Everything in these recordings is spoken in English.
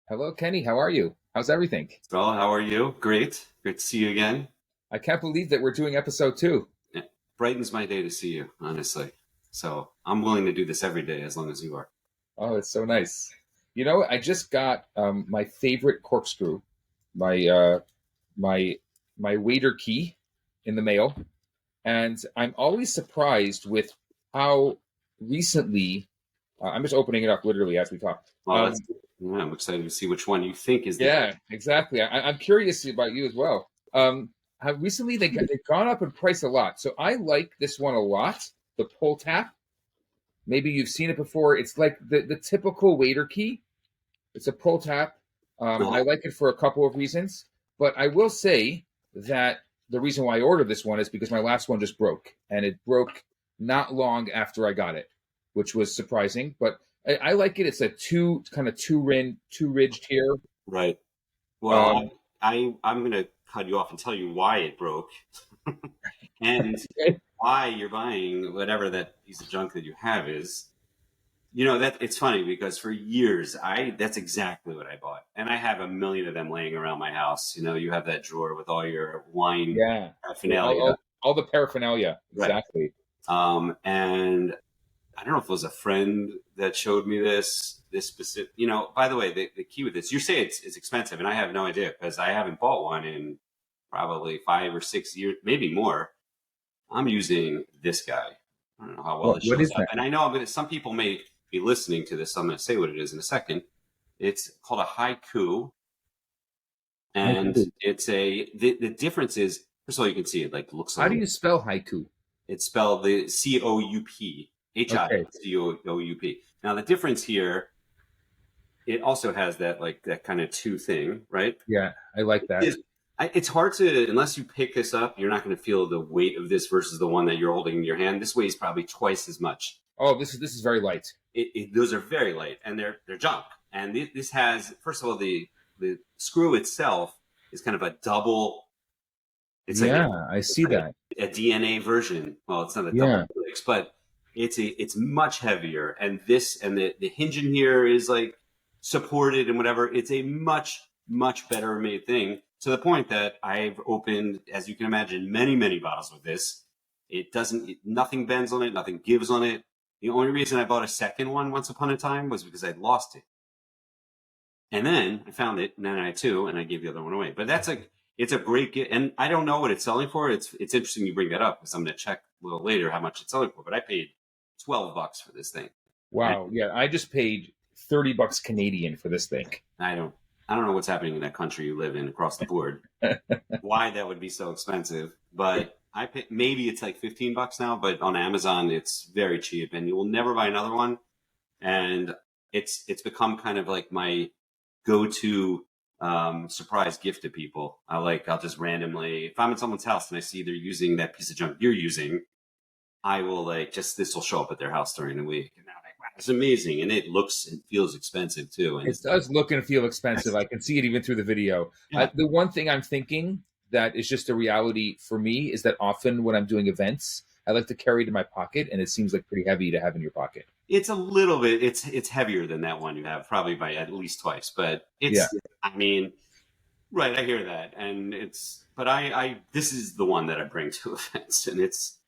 Hello, Kenny. How are you? How's everything? Well, how are you? Great. Great to see you again. I can't believe that we're doing episode 2. It brightens my day to see you, honestly. So I'm willing to do this every day as long as you are. Oh, it's so nice. You know, I just got my favorite corkscrew, my uh, my my waiter key in the mail, and I'm always surprised with how recently. I'm just opening it up literally as we talk. Well, yeah, I'm excited to see which one you think is the best. Yeah, exactly. I'm curious about you as well. How recently they've gone up in price a lot, so I like this one a lot. The pull tap. Maybe you've seen it before. It's like the typical waiter key. It's a pull tap. I Uh-huh. like it for a couple of reasons, but I will say that the reason why I ordered this one is because my last one just broke, and it broke not long after I got it, which was surprising. But I like it. It's a two ridged here. Right. Well, Um, I'm going to cut you off and tell you why it broke and why you're buying whatever that piece of junk that you have is. You know that it's funny because for years I that's exactly what I bought, and I have a million of them laying around my house. You know, you have that drawer with all your wine yeah, paraphernalia, all the paraphernalia. right? Exactly. And I don't know if it was a friend that showed me this specific. You know, by the way, the key with this, you say it's expensive, and I have no idea because I haven't bought one in probably 5 or 6 years, maybe more. I'm using this guy. I don't know how well it What shows is up, that? and I know I'm gonna. Some people may be listening to this, so I'm going to say what it is in a second. It's called a haiku, and Haiku. it's the difference is first of all you can see it like looks a How do little. you spell haiku? It's spelled the COUP, Okay. HICOUP. Now the difference here, it also has that like that kind of two thing, right? Yeah, I like that. It's hard to unless you pick this up, you're not going to feel the weight of this versus the one that you're holding in your hand. This weighs probably twice as much. Oh, this is very light. Those are very light and they're junk. And this has first of all the screw itself is kind of a double. It's like Yeah, I see like that. a DNA version. Well, it's not a double Yeah. helix, but it's much heavier. And this and the hinge in here is like supported and whatever. It's a much better made thing to the point that I've opened, as you can imagine, many bottles with this. It doesn't nothing bends on it, nothing gives on it. The only reason I bought a second one once upon a time was because I'd lost it. And then I found it, and then I had two, and I gave the other one away. But that's like it's a great gift, and I don't know what it's selling for. It's interesting you bring that up because I'm going to check a little later how much it's selling for. But I paid $12 for this thing. And Wow. Yeah, I just paid 30 bucks Canadian for this thing. I don't know what's happening in that country you live in across the board. Why that would be so expensive? But I pay, maybe it's like $15 now, but on Amazon it's very cheap, and you will never buy another one. And it's become kind of like my go-to surprise gift to people. I'll just randomly if I'm in someone's house and I see they're using that piece of junk you're using, I will like just this will show up at their house during the week, and I'm like, wow, it's amazing, and it looks and feels expensive too. And It does look and feel expensive. I can see it even through the video. yeah, The one thing I'm thinking that is just a reality for me is that often when I'm doing events, I like to carry it in my pocket, and it seems like pretty heavy to have in your pocket. it's a little bit it's heavier than that one you have probably by at least twice, but Yeah. it's I mean right, I hear that, and it's but I this is the one that I bring to events, and it's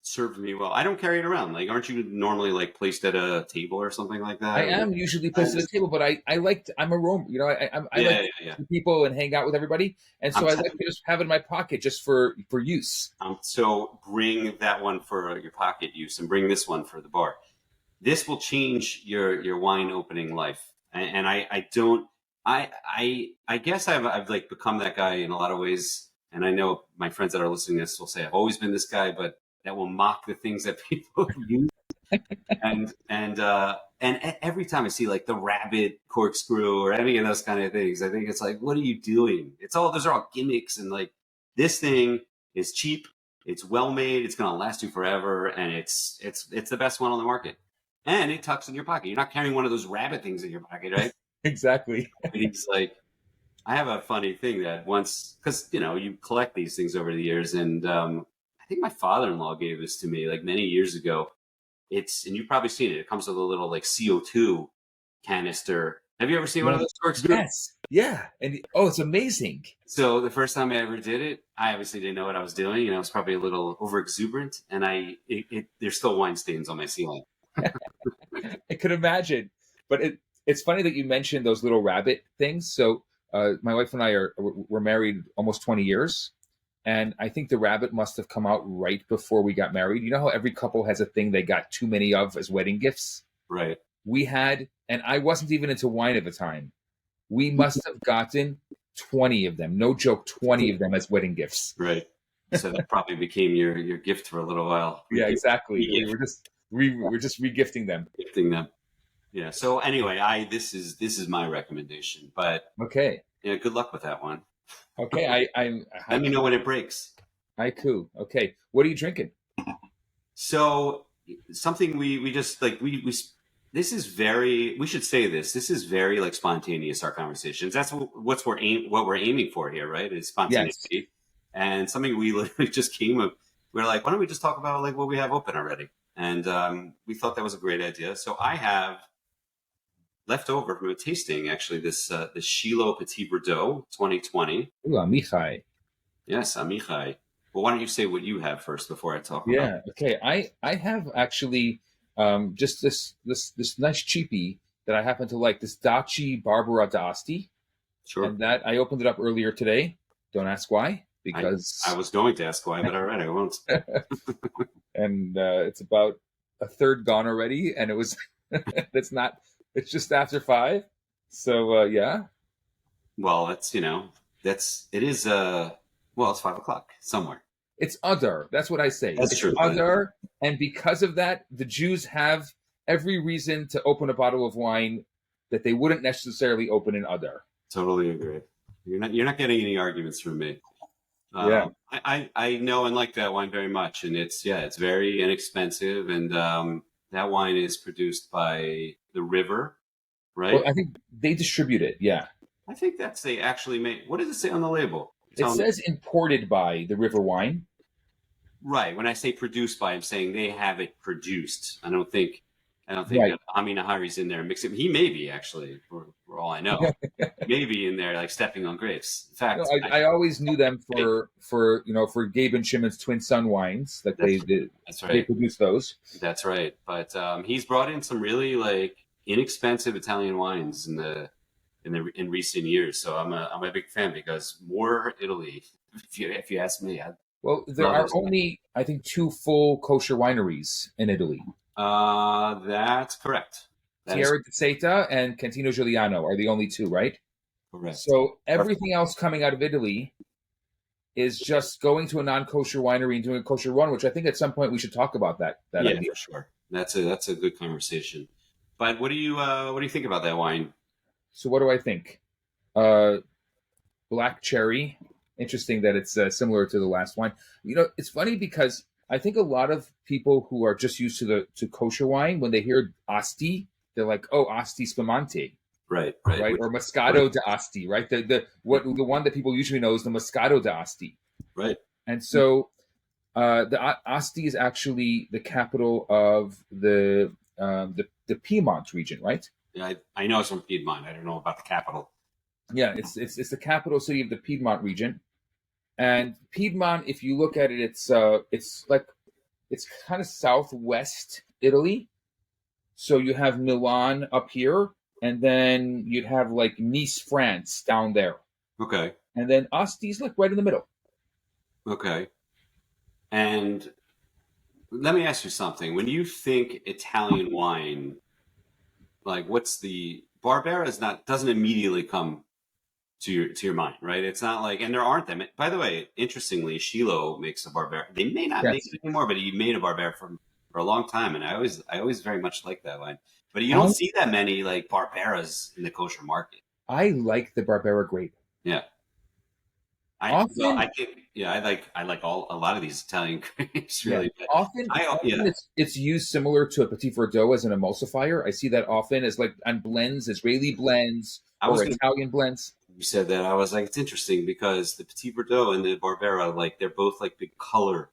served me well. I don't carry it around. Like, aren't you normally like placed at a table or something like I that? Or, am usually I placed at a just, table, but I like I'm a roam. You know, I like yeah, to yeah, yeah. see people and hang out with everybody, and I'm so I like to just have it in my pocket just for use. so bring that one for your pocket use and bring this one for the bar. This will change your wine opening life. And I don't I guess I've like become that guy in a lot of ways. And I know my friends that are listening to this will say I've always been this guy, but that will mock the things that people use. And every time I see like the rabbit corkscrew or any of those kind of things, I think it's like, what are you doing? It's all those are all gimmicks, and like this thing is cheap, it's well made, it's gonna last you forever, and it's the best one on the market. And it tucks in your pocket. You're not carrying one of those rabbit things in your pocket, right? Exactly. It's like I have a funny thing that once because you collect these things over the years, and I think my father-in-law gave this to me like many years ago. It's and you've probably seen it. It comes with a little like CO2 canister, Have you ever seen one of those corkscrews? Yes. Yeah. And it's amazing. So the first time I ever did it, I obviously didn't know what I was doing. I was probably a little over exuberant, and there's still wine stains on my ceiling. I could imagine. But it's funny that you mentioned those little rabbit things. So my wife and I were married almost 20 years. And I think the rabbit must have come out right before we got married. You know how every couple has a thing they got too many of as wedding gifts? Right. We had, and I wasn't even into wine at the time. We must have gotten 20 of them. No joke, 20 of them as wedding gifts. Right. So that probably became your gift for a little while. Yeah, exactly. We were just regifting them. Gifting them. Yeah. So anyway, this is my recommendation. But okay. Yeah, good luck with that one. Okay. Let me know when it breaks. Haiku. Okay. What are you drinking? So something we just like we this is very, we should say this is very like spontaneous, our conversations. That's what we're aiming for here, right? Is spontaneity. Yes. And something we literally just came up, we're like, why don't we just talk about like what we have open already? And we thought that was a great idea. So I have left over from a tasting, actually, this Shiloh Petit Bordeaux 2020. Ooh, Amichai. Yes, Amichai. Well, why don't you say what you have first before I talk about it? Yeah, okay. I have actually just this nice cheapie that I happen to like, this Dacci Barbara D'Asti. Sure. And that I opened it up earlier today. Don't ask why, because I was going to ask why, but all right, I won't. And it's about a third gone already, and it was it's just after 5. So yeah. Well, it's it's 5:00 somewhere. It's Adar. That's what I say. That's it's true. Adar, and because of that, the Jews have every reason to open a bottle of wine that they wouldn't necessarily open in Adar. Totally agree. You're not getting any arguments from me. Yeah, I know and like that wine very much, and it's very inexpensive, and that wine is produced by the river, right? Well, I think they distribute it. Yeah, I think they actually make. What does it say on the label? It says imported by the river wine. Right. When I say produced by, I'm saying they have it produced. I don't think right. Ami Nahari's in there mixing. He may be, actually, for all I know. Maybe in there, like stepping on grapes. In fact, I always knew them for Gabe and Shimon's Twin Sun wines that they did. That's right. They produce those. That's right. But he's brought in some really like inexpensive Italian wines in recent years. So I'm a big fan, because more Italy, if you ask me. Well, there are only, I think, 2 full kosher wineries in Italy. That's correct. Tierra di Seta and Cantino Giuliano are the only 2, right? Correct. So everything else coming out of Italy is just going to a non-kosher winery and doing a kosher run, which I think at some point we should talk about that idea. For sure. That's a good conversation. But what do you think about that wine? So what do I think? Black cherry. Interesting that it's similar to the last wine. It's funny because I think a lot of people who are just used to kosher wine, when they hear Asti, they're like, "Oh, Asti Spumante." Right. Or Moscato d'Asti, right? The one that people usually know is the Moscato d'Asti. Right. And so the Asti is actually the capital of the Piedmont region, right? Yeah, I know it's from Piedmont. I don't know about the capital. Yeah, it's the capital city of the Piedmont region. And Piedmont, if you look at it, it's kind of southwest Italy. So you have Milan up here, and then you'd have like Nice, France down there. Okay. And then Asti's like right in the middle. Okay. And let me ask you something. When you think Italian wine, like what's the Barbera doesn't immediately come to your mind, right? It's not like, and there aren't them. By the way, interestingly, Shiloh makes a Barbera. They may not make it anymore, but he made a Barbera for a long time, and I always very much like that wine. But you don't see that many like Barberas in the kosher market. I like the Barbera grape. Yeah. I like a lot of these Italian grapes. Really, often it's used similar to a Petit Verdot as an emulsifier. I see that often as like on blends, Israeli blends or Italian blends. You said that, I was like, it's interesting because the Petit Verdot and the Barbera, like they're both like big color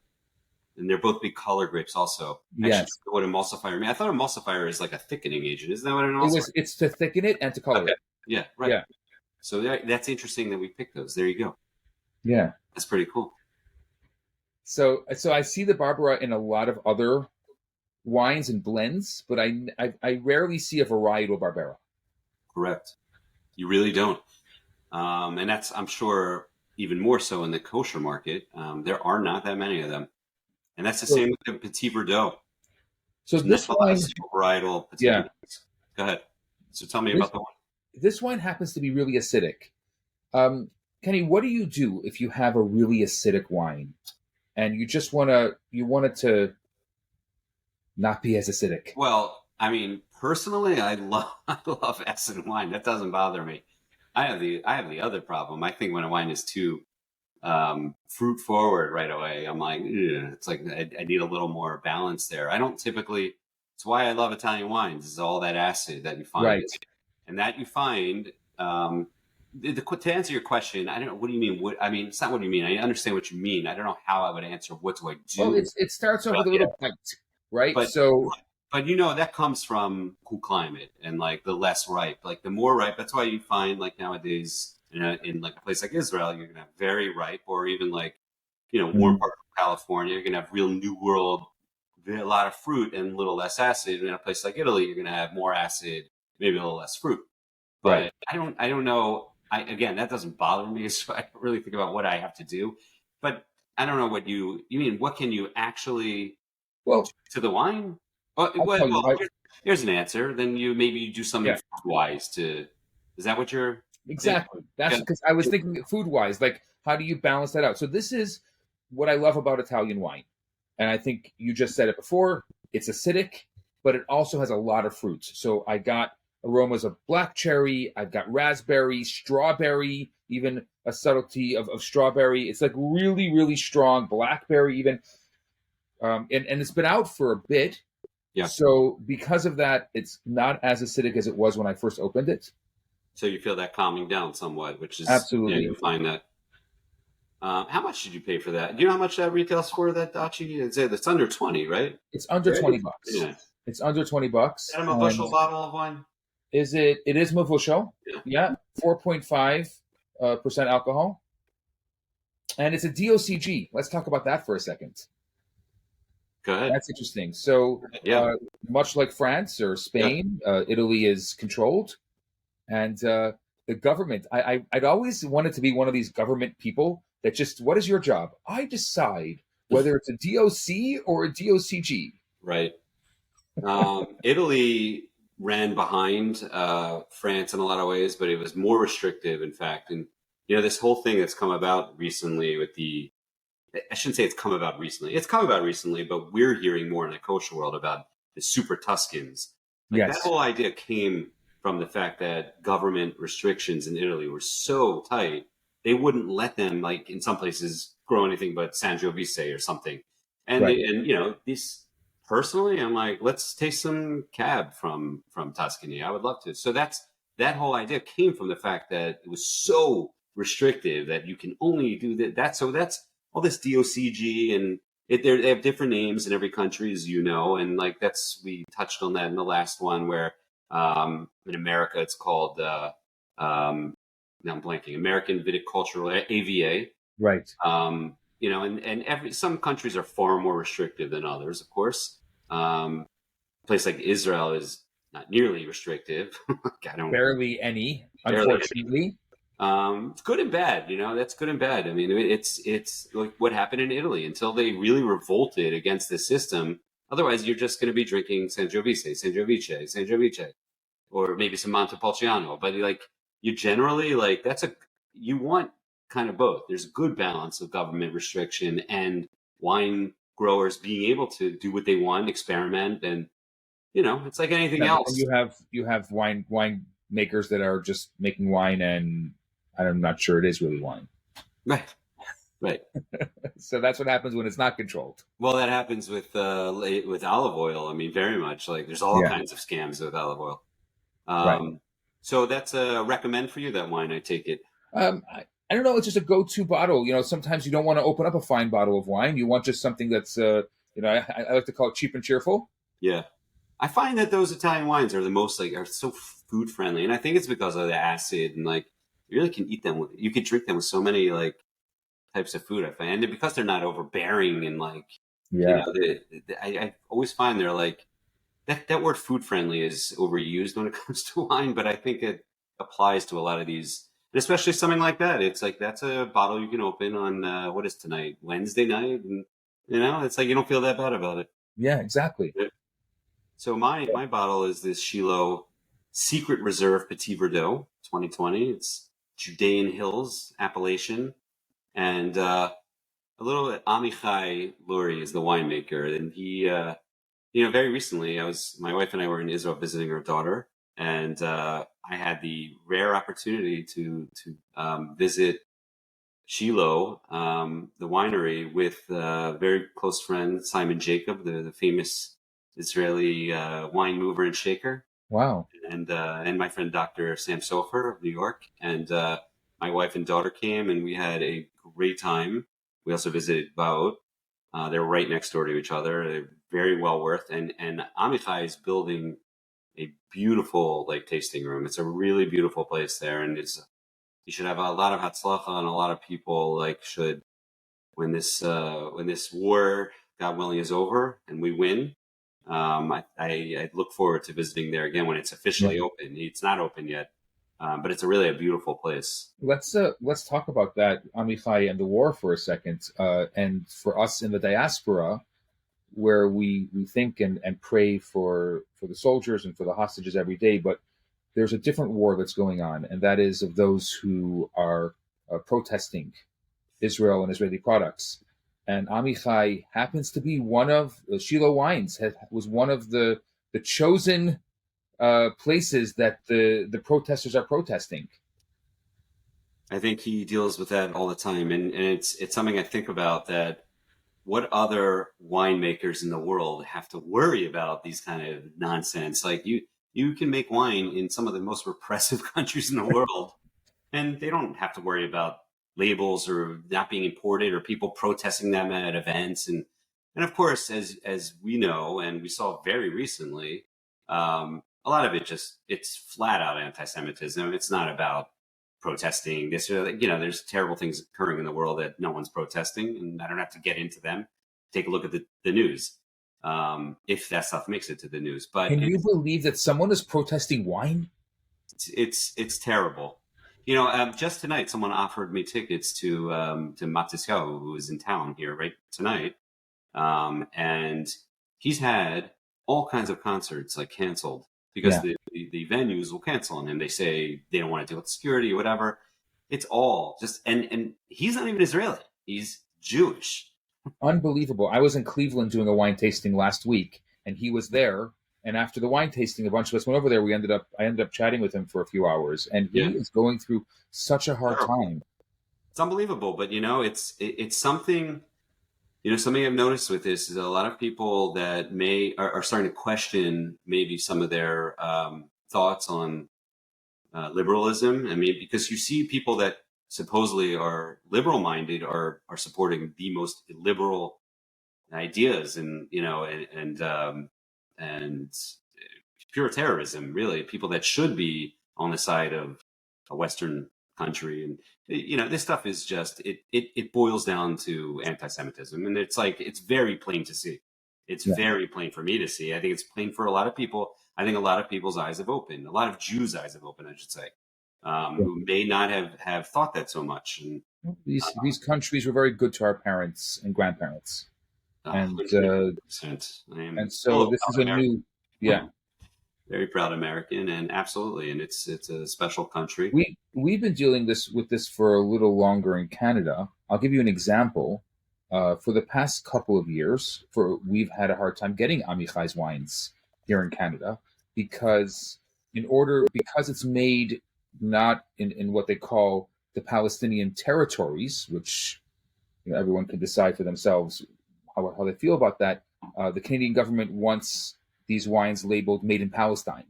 and they're both big color grapes also. Yes. Actually, what emulsifier mean? I thought emulsifier is like a thickening agent. Isn't that what an It emulsifier was. It's to thicken it and to color Okay. it. Yeah, right. Yeah. So that's interesting that we picked those. There you go. Yeah. That's pretty cool. So I see the Barbara in a lot of other wines and blends, but I rarely see a varietal Barbera. Correct. You really don't. And that's, I'm sure, even more so in the kosher market. There are not that many of them. And that's the same with the Petit Verdot. So this wine, varietal Petit yeah. Verdots. Go ahead. So tell me about the one. This wine happens to be really acidic. Kenny, what do you do if you have a really acidic wine and you just want it to not be as acidic? Well, I mean, personally, I love acid wine. That doesn't bother me. I have the other problem. I think when a wine is too fruit forward right away, I'm like, it's like I need a little more balance there. I don't typically. It's why I love Italian wines. Is all that acid that you find, right? And that you find. To answer your question, I don't know. What do you mean? What I mean, it's not what you mean. I understand what you mean. I don't know how I would answer. What do I do? Well, it starts off with a little bite, right? But that comes from cool climate and like the less ripe, like the more ripe. That's why you find like nowadays in like a place like Israel, you're gonna have very ripe, or even like warm part of California, you're gonna have real New World, a lot of fruit and a little less acid. In a place like Italy, you're gonna have more acid, maybe a little less fruit. But right. I don't know. Again, that doesn't bother me. So I don't really think about what I have to do. But I don't know what you mean. What can you actually do to the wine? Here's an answer. Then you do something food-wise to. Is that what you're exactly? That's because I was thinking food-wise. Like, how do you balance that out? So this is what I love about Italian wine, and I think you just said it before. It's acidic, but it also has a lot of fruits. So I got aromas of black cherry, I've got raspberry, strawberry, even a subtlety of strawberry. It's like really, really strong, blackberry even. And it's been out for a bit. Yeah. So because of that, it's not as acidic as it was when I first opened it. So you feel that calming down somewhat, which is absolutely. You find that. How much did you pay for that? Do you know how much that retails for, that Dacci? It's under 20, right? It's under $20. Yeah. It's under $20. Is that a bushel bottle of wine? It is Mavushal. Yeah. 4.5% alcohol. And it's a DOCG. Let's talk about that for a second. Go ahead. That's interesting. So much like France or Spain, Italy is controlled. And the government, I'd always wanted to be one of these government people that just, what is your job? I decide whether it's a DOC or a DOCG. Right. Italy ran behind France in a lot of ways, but it was more restrictive, in fact. And, this whole thing that's come about recently with I shouldn't say it's come about recently. It's come about recently, but we're hearing more in the kosher world about the super Tuscans. That whole idea came from the fact that government restrictions in Italy were so tight, they wouldn't let them, like in some places, grow anything but Sangiovese or something. And this personally, I'm like, let's taste some cab from Tuscany. I would love to. So that whole idea came from the fact that it was so restrictive that you can only do that. So that's all this DOCG, and they have different names in every country, as you know. And like we touched on that in the last one, where in America it's called now I'm blanking, American Viticultural, AVA. Right. And some countries are far more restrictive than others, of course. A place like Israel is not nearly restrictive. Barely any, unfortunately. It's good and bad, that's good and bad. I mean, it's like what happened in Italy until they really revolted against the system. Otherwise, you're just going to be drinking Sangiovese, or maybe some Montepulciano. But like, you generally you want kind of both. There's a good balance of government restriction and wine growers being able to do what they want, experiment, and it's like anything else. And you have wine makers that are just making wine, and I'm not sure it is really wine. Right. So that's what happens when it's not controlled. Well, that happens with olive oil. I mean, very much. Like, there's all kinds of scams with olive oil. Right. So that's a recommend for you, that wine, I take it. I don't know. It's just a go-to bottle. Sometimes you don't want to open up a fine bottle of wine. You want just something that's, I like to call it cheap and cheerful. Yeah. I find that those Italian wines are the most like are so food friendly, and I think it's because of the acid and like you really can eat them. You can drink them with so many like types of food. I find, and because they're not overbearing and like Yeah. I always find they're like that word food friendly is overused when it comes to wine, but I think it applies to a lot of these, and especially something like that. It's like that's a bottle you can open on what is tonight, Wednesday night, and it's like you don't feel that bad about it. Yeah, exactly. So my bottle is this Shiloh Secret Reserve Petit Verdot 2020. It's Judean Hills appellation, and a little Amichai Lurie is the winemaker, and he, very recently my wife and I were in Israel visiting our daughter, and I had the rare opportunity to visit Shiloh, the winery, with a very close friend Simon Jacob, the famous Israeli wine mover and shaker, Wow. and my friend Dr. Sam Sofer of New York, and my wife and daughter came, and we had a great time. We also visited Baot. They're right next door to each other. They're very well worth, and Amichai is building a beautiful like tasting room. It's a really beautiful place there, and you should have a lot of hatzlacha, and a lot of people like should when this war, God willing, is over and we win. I look forward to visiting there again when it's officially open. It's not open yet, but it's really a beautiful place. Let's talk about that, Amichai, and the war for a second. And for us in the diaspora, where we think and pray for the soldiers and for the hostages every day, but there's a different war that's going on, and that is of those who are protesting Israel and Israeli products. And Amichai happens to be one of Shiloh Wines was one of the chosen places that the protesters are protesting. I think he deals with that all the time, and it's something I think about that. What other winemakers in the world have to worry about these kind of nonsense? Like you can make wine in some of the most repressive countries in the world, and they don't have to worry about labels or not being imported or people protesting them at events. And of course, as we know, and we saw very recently, a lot of it's flat out anti-Semitism. It's not about protesting this or that. There's terrible things occurring in the world that no one's protesting, and I don't have to get into them. Take a look at the news, if that stuff makes it to the news. But Can you believe that someone is protesting wine? it's terrible. Just tonight, someone offered me tickets to Matisyahu, who is in town here right tonight, and he's had all kinds of concerts like canceled because the venues will cancel on him. They say they don't want to deal with security or whatever. It's all just and he's not even Israeli. He's Jewish. Unbelievable. I was in Cleveland doing a wine tasting last week, and he was there. And after the wine tasting, a bunch of us went over there. I ended up chatting with him for a few hours, and he is going through such a hard time. It's unbelievable, but it's something. Something I've noticed with this is a lot of people that are starting to question maybe some of their thoughts on liberalism. I mean, because you see people that supposedly are liberal minded are supporting the most liberal ideas, and and pure terrorism. Really, people that should be on the side of a Western country, and this stuff is just it boils down to anti-Semitism, and it's like it's very plain to see. It's very plain for me to see. I think it's plain for a lot of people. I think a lot of people's eyes have opened. A lot of Jews' eyes have opened, I should say, who may not have thought that so much. And these countries were very good to our parents and grandparents, and so this is a new, very proud American, and absolutely, and it's a special country. We've been dealing with this for a little longer in Canada. I'll give you an example. For the past couple of years, we've had a hard time getting Amichai's wines here in Canada because it's made not in what they call the Palestinian territories, which everyone can decide for themselves how they feel about that. The Canadian government wants these wines labeled "Made in Palestine."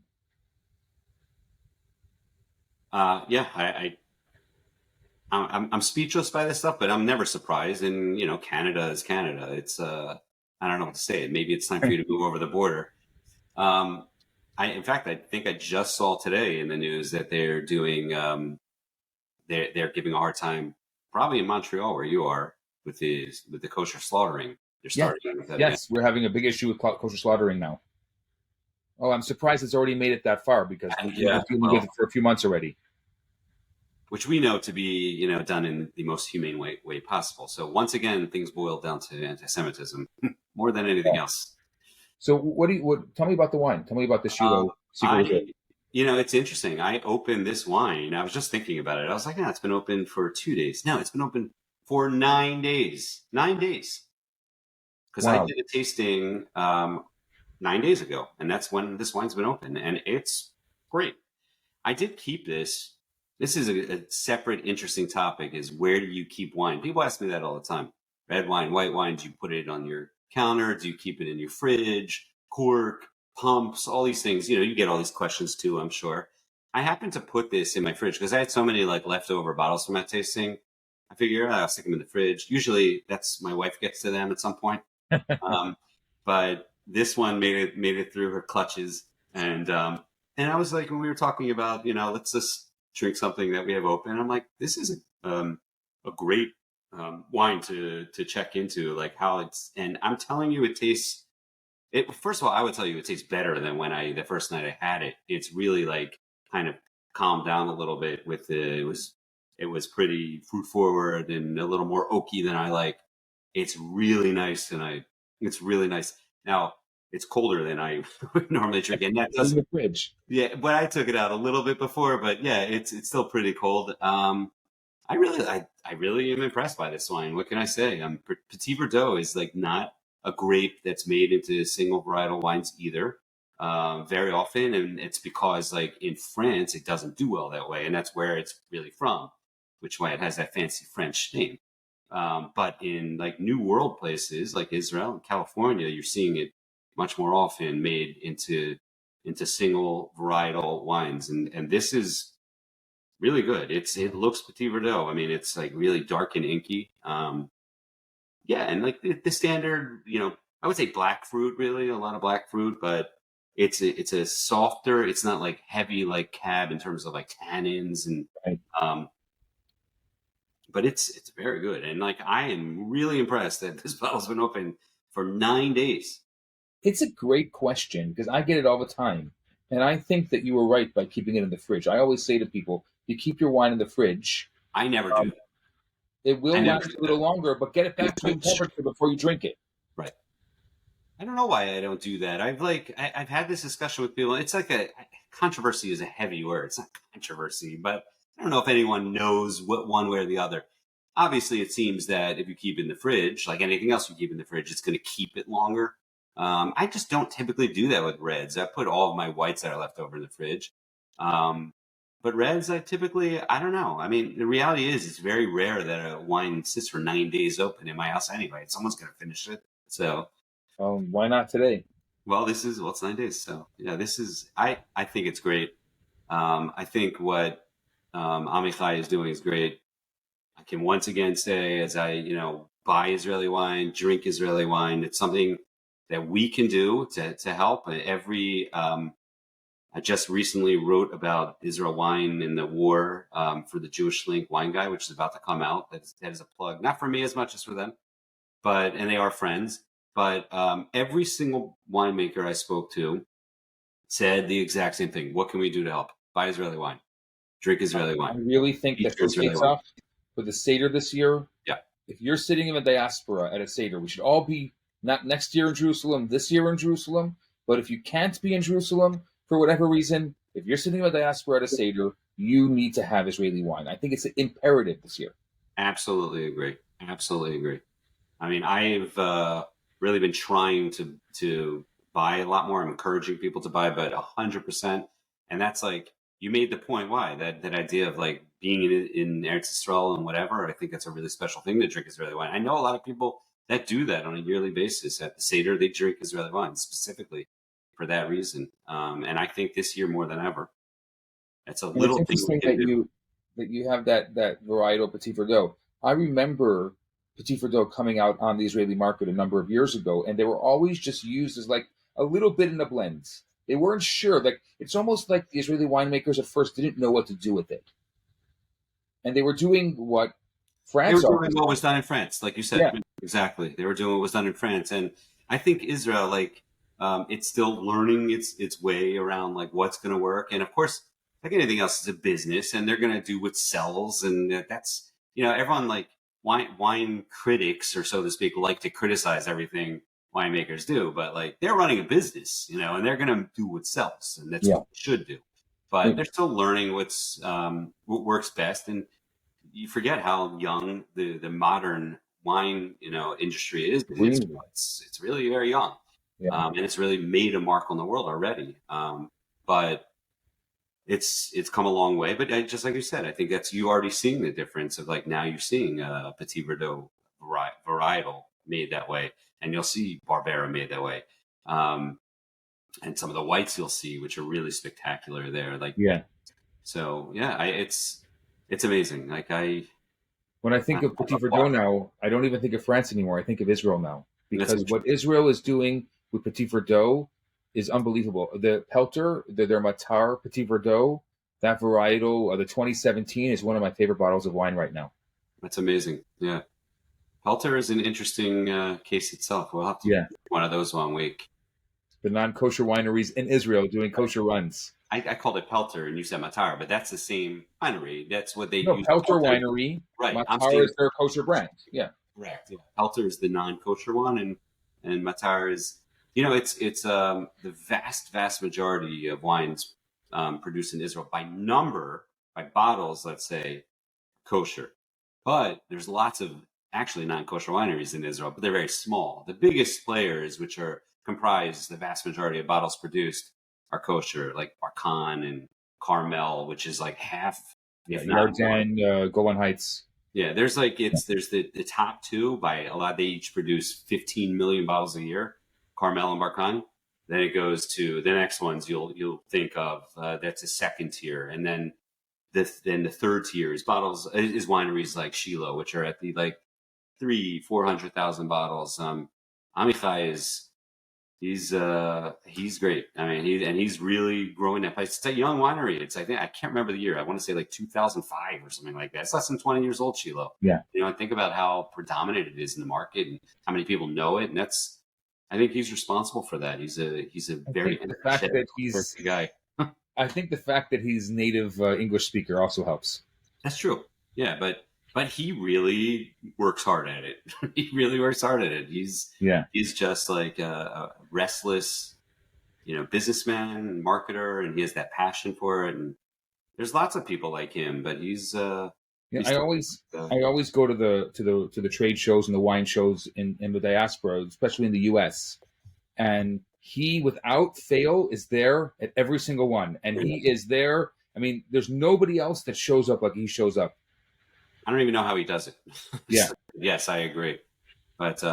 I'm speechless by this stuff, but I'm never surprised. And Canada is Canada. It's I don't know what to say. Maybe it's time for you to move over the border. Um, in fact, I think I just saw today in the news that they're doing they're giving a hard time, probably in Montreal where you are, with the kosher slaughtering. They're Yeah. starting with that again. Yes, we're having a big issue with kosher slaughtering now. Oh, I'm surprised it's already made it that far because we've been dealing with it for a few months already. Which we know to be, done in the most humane way possible. So once again, things boil down to anti-Semitism more than anything else. So tell me about the wine. Tell me about the Shiloh secret. It's interesting. I opened this wine. I was just thinking about it. I was like, it's been open for 2 days. No, it's been open for 9 days. 9 days. Because I did a tasting 9 days ago, and that's when this wine's been open, and it's great. I did keep this. This is a separate, interesting topic, is where do you keep wine? People ask me that all the time. Red wine, white wine, do you put it on your counter? Do you keep it in your fridge? Cork, pumps, all these things. You get all these questions too, I'm sure. I happened to put this in my fridge because I had so many leftover bottles from that tasting. I figure I'll stick them in the fridge. Usually that's my wife gets to them at some point. But this one made it through her clutches. And I was like, when we were talking about, let's just drink something that we have open. I'm like, this is a great wine to check into, like how it's. And I'm telling you, it tastes. First of all, I would tell you it tastes better than the first night I had it. It's really kind of calmed down a little bit it was pretty fruit forward and a little more oaky than I like. It's really nice tonight. It's really nice. Now, it's colder than I would normally drink, and that doesn't. In the fridge. Yeah, but I took it out a little bit before, but yeah, it's still pretty cold. I really am impressed by this wine. What can I say? Petit Verdot is not a grape that's made into single varietal wines either, very often, and it's because in France it doesn't do well that way, and that's where it's really from, which is why it has that fancy French name. But in New World places like Israel and California, you're seeing it much more often made into single varietal wines, and this is really good. It looks Petit Verdot. I mean, it's really dark and inky. And the standard, I would say black fruit, really a lot of black fruit, but it's a softer. It's not heavy like Cab in terms of tannins and. Right. But it's very good, and I am really impressed that this bottle's been open for 9 days. It's a great question because I get it all the time. And I think that you were right by keeping it in the fridge. I always say to people, you keep your wine in the fridge. I never do that. It will last a little longer, but get it back to room temperature before you drink it. Right. I don't know why I don't do that. I've had this discussion with people. It's controversy is a heavy word. It's not controversy, but I don't know if anyone knows what one way or the other. Obviously, it seems that if you keep it in the fridge, like anything else you keep in the fridge, it's going to keep it longer. I just don't typically do that with reds. I put all of my whites that are left over in the fridge. But reds, I don't know. I mean, the reality is it's very rare that a wine sits for 9 days open in my house anyway. Someone's going to finish it. So why not today? Well, it's 9 days. So yeah, I think it's great. I think what Amichai is doing is great. I can once again say, as I, buy Israeli wine, drink Israeli wine, it's something that we can do to help. I just recently wrote about Israel wine in the war for the Jewish Link Wine Guide, which is about to come out. That is a plug, not for me as much as for them, and they are friends. But every single winemaker I spoke to said the exact same thing. What can we do to help? Buy Israeli wine, drink Israeli wine. I really think that this takes off for the Seder this year. Yeah. If you're sitting in the diaspora at a Seder, we should all be not next year in Jerusalem, this year in Jerusalem. But if you can't be in Jerusalem for whatever reason, if you're sitting in the diaspora at a Seder, you need to have Israeli wine. I think it's imperative this year. Absolutely agree. I mean, I've really been trying to buy a lot more. I'm encouraging people to buy, but 100%. And that's you made the point. Why that idea of being in Eretz Yisrael and whatever. I think that's a really special thing to drink Israeli wine. I know a lot of people that do that on a yearly basis at the Seder. They drink Israeli wine specifically for that reason. And I think this year more than ever, it's a little thing we can do. that you have that varietal Petit Verdot. I remember Petit Verdot coming out on the Israeli market a number of years ago, and they were always just used as like a little bit in the blends. They weren't sure. Like it's almost like the Israeli winemakers at first didn't know what to do with it, and they were doing what They were France doing always what did. was done in France, like you said. Yeah, Exactly. They were doing what was done in France. And I think Israel, like, it's still learning its way around like what's going to work. And of course, like anything else, it's a business, and they're going to do what sells. And that's everyone like wine critics, or so to speak, like to criticize everything winemakers do, but like they're running a business, and they're going to do what sells, and that's yeah. what they should do. But they're still learning what works best. And you forget how young the modern wine industry is. Really? It's really very young, Yeah. and it's really made a mark on the world already. But it's come a long way. But just like you said, I think that's you already seeing the difference of like now you're seeing Petit Verdot varietal made that way, and you'll see Barbera made that way. And some of the whites you'll see, which are really spectacular there. Like, Yeah. so yeah, it's amazing. Like When I think of Petit Verdot now, I don't even think of France anymore. I think of Israel now because That's what Israel is doing with Petit Verdot is unbelievable. The Pelter, their Matar Petit Verdot, that varietal, the 2017 is one of my favorite bottles of wine right now. That's amazing. Yeah. Pelter is an interesting case itself. We'll have to Yeah. do one of those one week. The non-kosher wineries in Israel doing kosher runs. I called it Pelter and you said Matar, but that's the same winery. That's what they No, use. Pelter Winery. Right. Matar is their kosher brand. Yeah. Correct. Yeah. Pelter is the non-kosher one, and Matar is, it's the vast majority of wines produced in Israel by bottles, let's say, kosher. But there's lots of actually non-kosher wineries in Israel, but they're very small. The biggest players, which comprise the vast majority of bottles produced, are kosher, like Barkan and Carmel, which is like half, Yeah. if not more. Yarden, Golan Heights. Yeah, there's the top two by a lot. They each produce 15 million bottles a year, Carmel and Barkan. Then it goes to the next ones you'll think of. That's a second tier, and then the third tier is wineries like Shiloh, which are at the like 400,000 bottles. Amichai he's great. I mean, he's really growing that place. It's a young winery. I can't remember the year. I want to say like 2005 or something like that. It's less than 20 years old, Shiloh. Yeah. And think about how predominant it is in the market and how many people know it. And I think he's responsible for that. He's a very guy. I think the fact that he's native English speaker also helps. That's true. Yeah, but he really works hard at it. He really works hard at it. He's just like a restless, businessman and marketer, and he has that passion for it. And there's lots of people like him, but I always go to the trade shows and the wine shows in the diaspora, especially in the U.S. And he, without fail, is there at every single one, and he is there. I mean, there's nobody else that shows up like he shows up. I don't even know how he does it. Yeah. Yes, I agree. But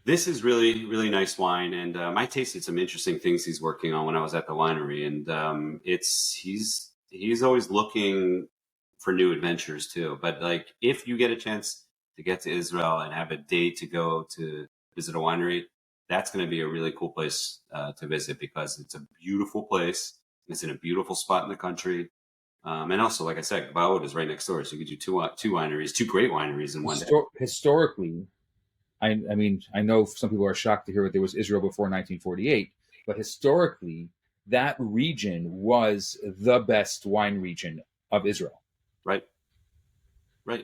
this is really, really nice wine. And I tasted some interesting things he's working on when I was at the winery. And he's always looking for new adventures too. But like, if you get a chance to get to Israel and have a day to go to visit a winery, that's going to be a really cool place to visit because it's a beautiful place. It's in a beautiful spot in the country. And also, like I said, Gbaod is right next door, so you could do two wineries, two great wineries in one day. Historically, I mean, I know some people are shocked to hear that there was Israel before 1948, but historically, that region was the best wine region of Israel. Right.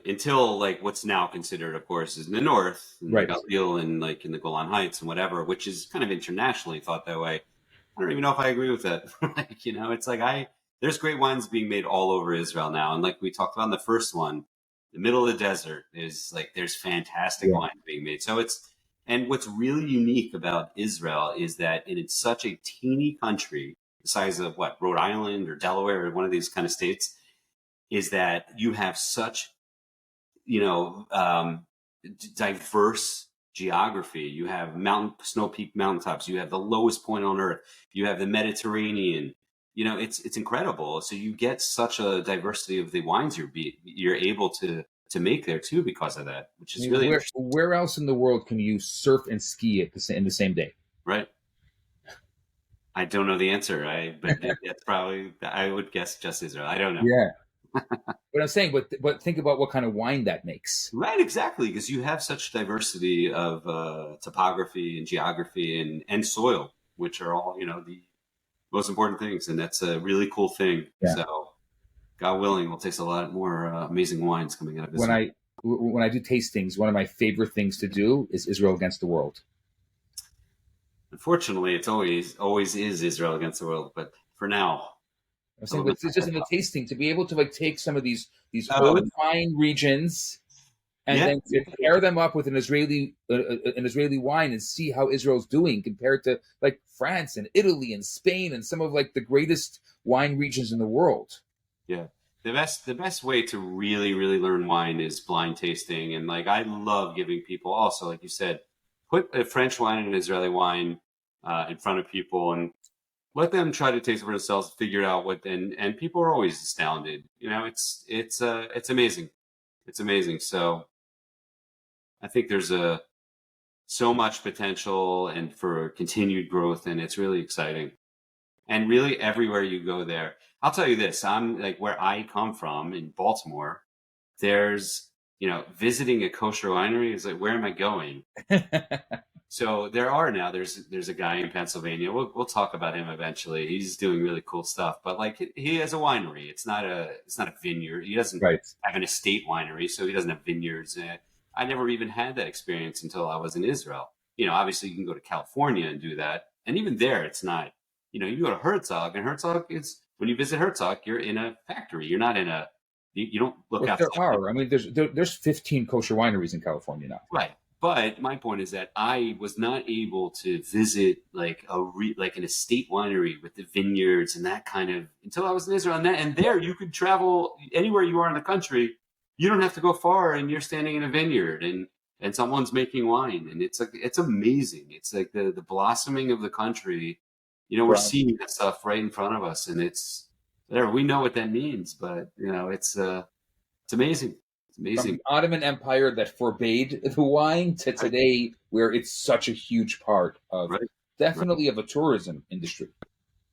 Until like what's now considered, of course, is in the north, right? Galil and like in the Golan Heights and whatever, which is kind of internationally thought that way. I don't even know if I agree with that. It's like there's great wines being made all over Israel now. And like we talked about in the first one, the middle of the desert is like, there's fantastic wine being made. So and what's really unique about Israel is that it's such a teeny country, the size of Rhode Island or Delaware or one of these kind of states, is that you have such, diverse geography. You have snow peak mountaintops. You have the lowest point on earth. You have the Mediterranean. it's incredible. So you get such a diversity of the wines you're able to make there too because of that, which is really interesting. Where else in the world can you surf and ski in the same day? Right. I don't know the answer. But that's probably, I would guess just Israel. I don't know. Yeah. But I'm saying, but think about what kind of wine that makes. Right, exactly, because you have such diversity of topography and geography and soil, which are all the most important things, and that's a really cool thing. Yeah. So, God willing, we'll taste a lot more amazing wines coming out of this. When I do tastings, one of my favorite things to do is Israel against the world. Unfortunately, it's always is Israel against the world, but for now. I'm saying, but it's just in the tasting to be able to take some of these whole wine regions and then to pair them up with an Israeli wine and see how Israel's doing compared to like France and Italy and Spain and some of like the greatest wine regions in the world. Yeah, the best way to really learn wine is blind tasting, and like I love giving people also, like you said, put a French wine and an Israeli wine in front of people and let them try to taste it for themselves, figure out and people are always astounded. It's amazing. It's amazing. So I think there's so much potential and for continued growth, and it's really exciting. And really everywhere you go there, I'll tell you this, I'm like where I come from in Baltimore, there's, visiting a kosher winery is like, where am I going? So there's a guy in Pennsylvania. We'll talk about him eventually. He's doing really cool stuff, but like he has a winery. It's not a vineyard. He doesn't have an estate winery, so he doesn't have vineyards. I never even had that experience until I was in Israel. Obviously you can go to California and do that, and even there, it's not. You go to Herzog, and Herzog is when you visit Herzog, you're in a factory. You're not in a. You don't look outside. There are. I mean, there's 15 kosher wineries in California now. Right. But my point is that I was not able to visit like an estate winery with the vineyards and that kind of until I was in Israel. And there you could travel anywhere you are in the country. You don't have to go far, and you're standing in a vineyard and someone's making wine, and it's amazing. It's like the blossoming of the country. We're seeing that stuff right in front of us, and it's there. We know what that means, but it's amazing. Amazing. From the Ottoman Empire that forbade the wine to today, where it's such a huge part of definitely of a tourism industry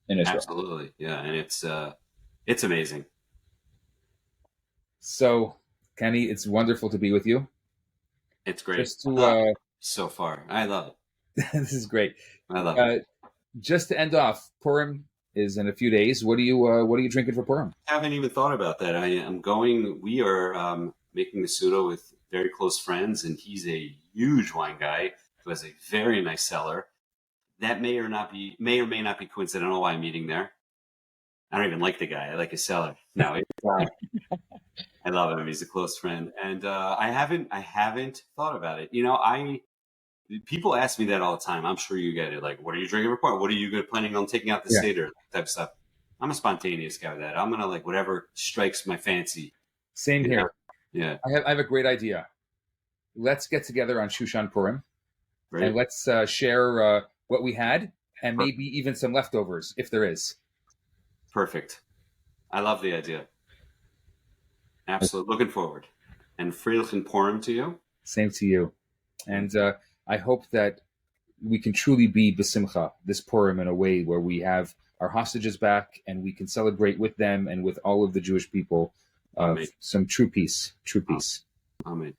in Israel. Absolutely, yeah, and it's amazing. So, Kenny, it's wonderful to be with you. It's great. Just to, so far, I love it. This is great. I love it. Just to end off, Purim is in a few days. What are you drinking for Purim? I haven't even thought about that. We are making the Suda with very close friends, and he's a huge wine guy who has a very nice cellar. That may or may not be coincidental why I'm eating there. I don't even like the guy. I like his cellar. No, I love him. He's a close friend, and I haven't thought about it. People ask me that all the time. I'm sure you get it. Like, what are you drinking for Purim? What are you planning on taking out the Seder? Type of stuff. I'm a spontaneous guy with that. I'm gonna like whatever strikes my fancy. Same here. Yeah, I have a great idea. Let's get together on Shushan Purim, and let's share what we had, and maybe even some leftovers if there is. Perfect. I love the idea. Absolutely, looking forward. And Friedman Purim to you. Same to you, and I hope that we can truly be b'simcha this Purim in a way where we have our hostages back and we can celebrate with them and with all of the Jewish people. Some true peace. Amen.